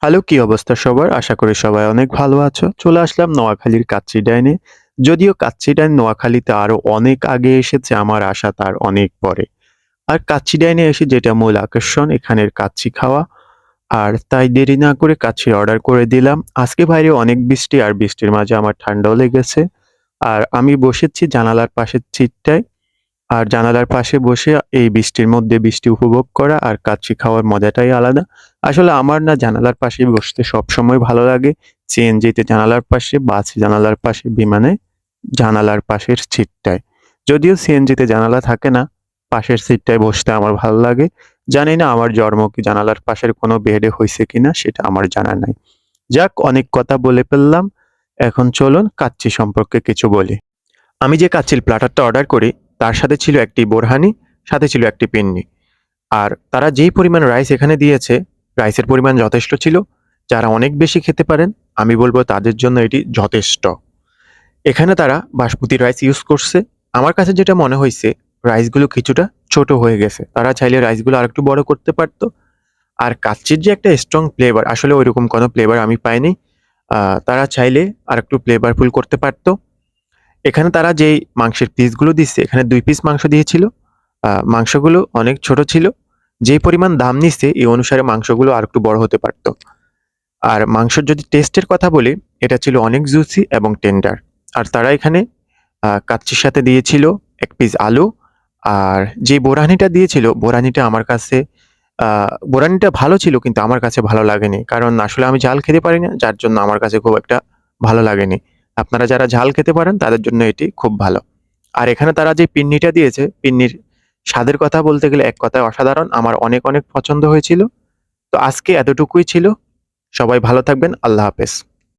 Hello, কি অবস্থা সবার? আশা করি সবাই অনেক ভালো আছো। চলে আসলাম নোয়াখালীর কাচ্চি ডাইনে। যদিও কাচ্চি ডাইন নোয়াখালীতে আরো অনেক আগে এসেছে, আমার আসা তার অনেক পরে। আর কাচ্চি ডাইনে এসে যেটা মূল আকর্ষণ এখানের কাচ্চি খাওয়া। আর তাই দেরি না করে কাচ্চির অর্ডার করে দিলাম। আজকে বাইরে অনেক বৃষ্টি, আর বৃষ্টির মাঝে আমার ঠান্ডাও লেগেছে। আর আমি বসেছি জানালার পাশের সিটটায়। আর জানালার পাশে বসে এই বৃষ্টির মধ্যে বৃষ্টি উপভোগ করা আর কাচ্চি খাওয়ার মজাটাই আলাদা। আসলে আমার না জানালার পাশে বসতে সবসময় ভালো লাগে। সিএনজিতে জানালার পাশে, বাসে জানালার পাশে, বিমানে জানালার পাশের সিটটায়। যদিও সিএনজিতে জানালা থাকে না, পাশের সিটটায় বসতে আমার ভালো লাগে। জানি না আমার জন্ম কি জানালার পাশের কোনো বেডে হইছে কিনা, সেটা আমার জানা নাই। যাক, অনেক কথা বলে ফেললাম। এখন চলুন কাচ্চি সম্পর্কে কিছু বলি। আমি যে কাচ্চির প্ল্যাটারটা অর্ডার করি তার সাথে ছিল একটি বোরহানি, সাথে ছিল একটি পিন্নি। আর তারা যেই পরিমাণ রাইস এখানে দিয়েছে, রাইসের পরিমাণ যথেষ্ট ছিল। যারা অনেক বেশি খেতে পারেন, আমি বলবো তাদের জন্য এটি যথেষ্ট। এখানে তারা বাসমতি রাইস ইউজ করছে। আমার কাছে যেটা মনে হইছে, রাইসগুলো কিছুটা ছোট হয়ে গেছে। তারা চাইলে রাইসগুলো আরেকটু বড় করতে পারতো। আর কাচ্চির যে একটা স্ট্রং ফ্লেভার, আসলে ওইরকম কোনো ফ্লেভার আমি পাইনি। তারা চাইলে আরেকটু ফ্লেভারফুল করতে পারতো। এখানে তারা যেই মাংসের পিসগুলো দিচ্ছে, এখানে ২ পিস মাংস দিয়েছিল। মাংসগুলো অনেক ছোট ছিল। যেই পরিমাণ দাম নিচ্ছে, এই অনুসারে মাংসগুলো আরেকটু বড় হতে পারত। আর মাংসের যদি টেস্টের কথা বলি, এটা ছিল অনেক জুসি এবং টেন্ডার। আর তারা এখানে কাচ্চির সাথে দিয়েছিল ১ পিস আলু। আর যে বোরহানিটা দিয়েছিল, বোরহানিটা আমার কাছে বোরহানিটা ভালো ছিল, কিন্তু আমার কাছে ভালো লাগেনি। কারণ আসলে আমি ঝাল খেতে পারি না, যার জন্য আমার কাছে খুব একটা ভালো লাগেনি। আপনারা যারা ঝাল খেতে পারেন তাদের জন্য এটি খুব ভালো। আর এখানে তারা যে পিন্নিটা দিয়েছে, পিন্নির স্বাদের কথা বলতে গেলে এক কথায় অসাধারণ। আমার অনেক, অনেক পছন্দ হয়েছিল। তো আজকে এতটুকুই ছিল। সবাই ভালো থাকবেন। আল্লাহ হাফেজ।